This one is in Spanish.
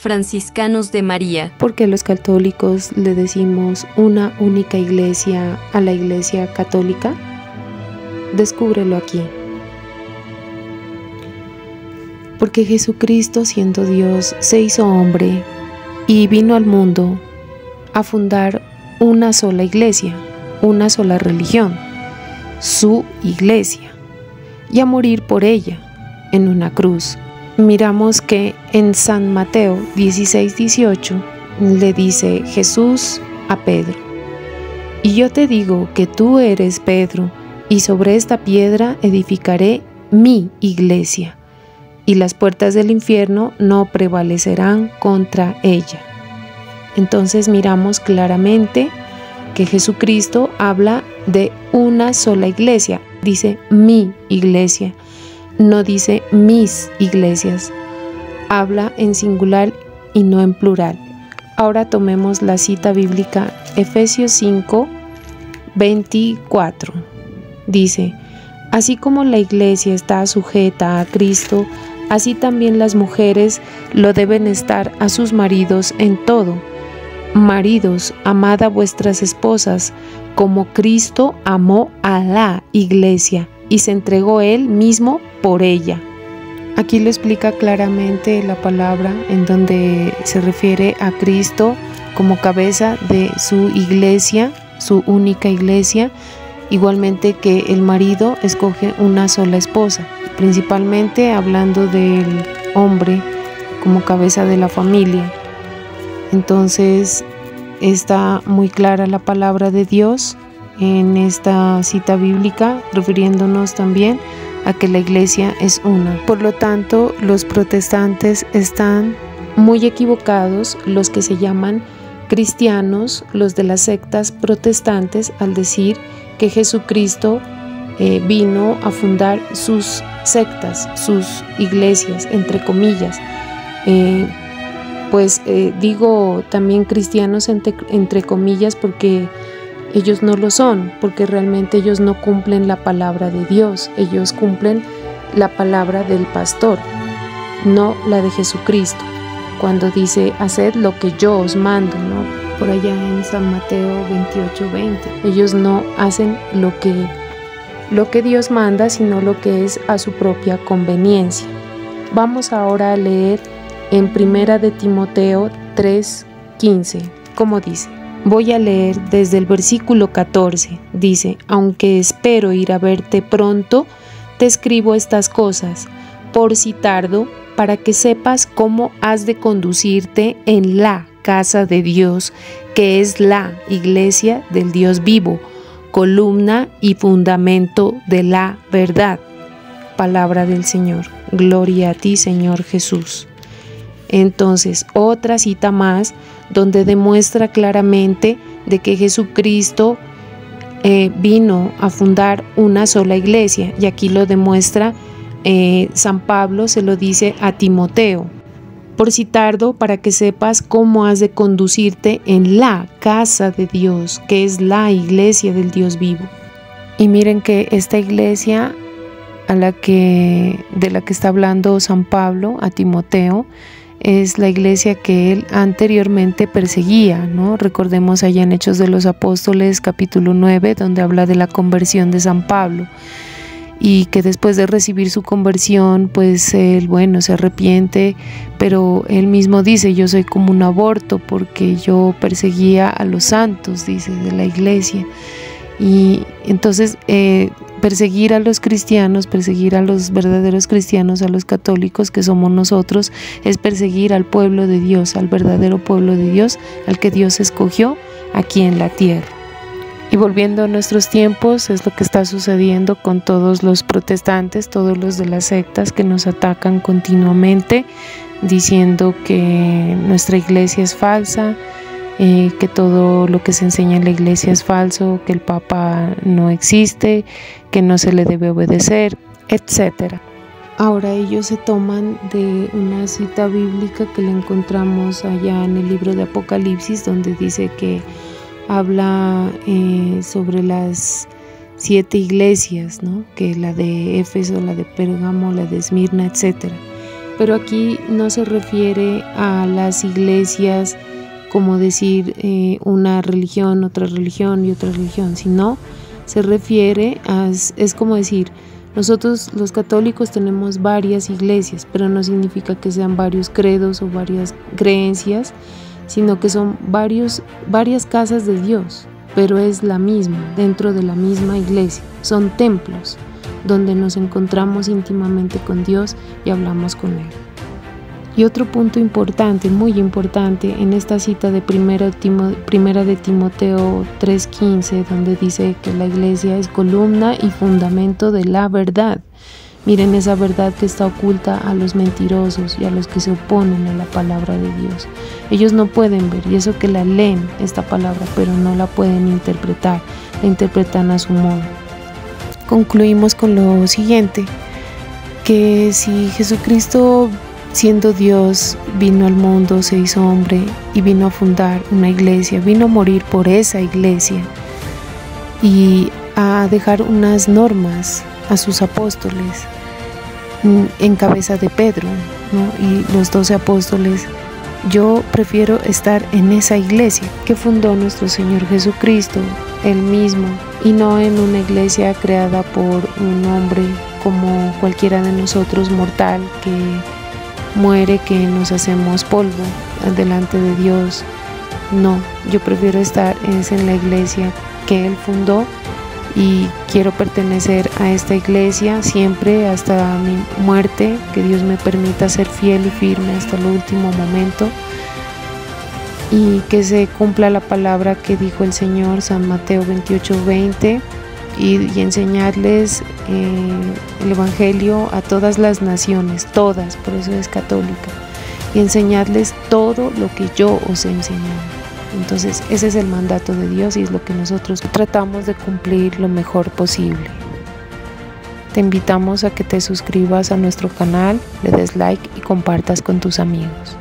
Franciscanos de María. ¿Por qué los católicos le decimos una única iglesia a la Iglesia Católica? Descúbrelo aquí. Porque Jesucristo, siendo Dios, se hizo hombre y vino al mundo a fundar una sola iglesia, una sola religión, su iglesia, y a morir por ella en una cruz. Miramos que en San Mateo 16:18 le dice Jesús a Pedro: y yo te digo que tú eres Pedro, y sobre esta piedra edificaré mi iglesia, y las puertas del infierno no prevalecerán contra ella. Entonces miramos claramente que Jesucristo habla de una sola iglesia, dice mi iglesia, no dice mis iglesias, habla en singular y no en plural. Ahora tomemos la cita bíblica, Efesios 5:24, dice: así como la iglesia está sujeta a Cristo, así también las mujeres lo deben estar a sus maridos en todo. Maridos, amad a vuestras esposas, como Cristo amó a la iglesia y se entregó él mismo por ella. Aquí lo explica claramente la palabra, en donde se refiere a Cristo como cabeza de su iglesia, su única iglesia, igualmente que el marido escoge una sola esposa, principalmente hablando del hombre como cabeza de la familia. Entonces está muy clara la palabra de Dios en esta cita bíblica, refiriéndonos también a que la iglesia es una. Por lo tanto, los protestantes están muy equivocados, los que se llaman cristianos, los de las sectas protestantes, al decir que Jesucristo vino a fundar sus sectas, sus iglesias, entre comillas. Digo también cristianos entre comillas porque ellos no lo son, porque realmente ellos no cumplen la palabra de Dios, ellos cumplen la palabra del pastor, no la de Jesucristo, cuando dice haced lo que yo os mando, ¿no? Por allá en San Mateo 28:20, ellos no hacen lo que Dios manda, sino lo que es a su propia conveniencia. Vamos ahora a leer en Primera de Timoteo 3:15, como dice. Voy a leer desde el versículo 14, dice: aunque espero ir a verte pronto, te escribo estas cosas, por si tardo, para que sepas cómo has de conducirte en la casa de Dios, que es la iglesia del Dios vivo, columna y fundamento de la verdad. Palabra del Señor. Gloria a ti, Señor Jesús. Entonces, otra cita más donde demuestra claramente de que Jesucristo vino a fundar una sola iglesia, y aquí lo demuestra San Pablo, se lo dice a Timoteo: por si tardo, para que sepas cómo has de conducirte en la casa de Dios, que es la iglesia del Dios vivo. Y miren que esta iglesia de la que está hablando San Pablo a Timoteo es la iglesia que él anteriormente perseguía, ¿no? Recordemos allá en Hechos de los Apóstoles capítulo 9, donde habla de la conversión de San Pablo, y que después de recibir su conversión, pues él, se arrepiente, pero él mismo dice: yo soy como un aborto porque yo perseguía a los santos, dice, de la iglesia. Y entonces perseguir a los cristianos, perseguir a los verdaderos cristianos, a los católicos que somos nosotros, es perseguir al pueblo de Dios, al verdadero pueblo de Dios, al que Dios escogió aquí en la tierra. Y volviendo a nuestros tiempos, es lo que está sucediendo con todos los protestantes, todos los de las sectas que nos atacan continuamente, diciendo que nuestra iglesia es falsa, que todo lo que se enseña en la iglesia es falso, que el Papa no existe, que no se le debe obedecer, etc. Ahora ellos se toman de una cita bíblica que la encontramos allá en el libro de Apocalipsis, donde dice que habla sobre las 7 iglesias, ¿no? Que la de Éfeso, la de Pérgamo, la de Esmirna, etc. Pero aquí no se refiere a las iglesias como decir una religión, otra religión y otra religión, sino se refiere a, es como decir, nosotros los católicos tenemos varias iglesias, pero no significa que sean varios credos o varias creencias, sino que son varias casas de Dios, pero es la misma, dentro de la misma iglesia. Son templos donde nos encontramos íntimamente con Dios y hablamos con Él. Y otro punto importante, muy importante, en esta cita de primera de Timoteo 3:15, donde dice que la iglesia es columna y fundamento de la verdad. Miren esa verdad que está oculta a los mentirosos y a los que se oponen a la palabra de Dios. Ellos no pueden ver, y eso que la leen, esta palabra, pero no la pueden interpretar, la interpretan a su modo. Concluimos con lo siguiente, que si Jesucristo, siendo Dios, vino al mundo, se hizo hombre y vino a fundar una iglesia, vino a morir por esa iglesia y a dejar unas normas a sus apóstoles en cabeza de Pedro, ¿no? Y los 12 apóstoles. Yo prefiero estar en esa iglesia que fundó nuestro Señor Jesucristo, Él mismo, y no en una iglesia creada por un hombre como cualquiera de nosotros, mortal, que muere, que nos hacemos polvo delante de Dios. No, yo prefiero estar en la iglesia que Él fundó y quiero pertenecer a esta iglesia siempre hasta mi muerte, que Dios me permita ser fiel y firme hasta el último momento y que se cumpla la palabra que dijo el Señor, San Mateo 28:20, y enseñarles el Evangelio a todas las naciones, todas, por eso es católica, y enseñarles todo lo que yo os he enseñado. Entonces ese es el mandato de Dios y es lo que nosotros tratamos de cumplir lo mejor posible. Te invitamos a que te suscribas a nuestro canal, le des like y compartas con tus amigos.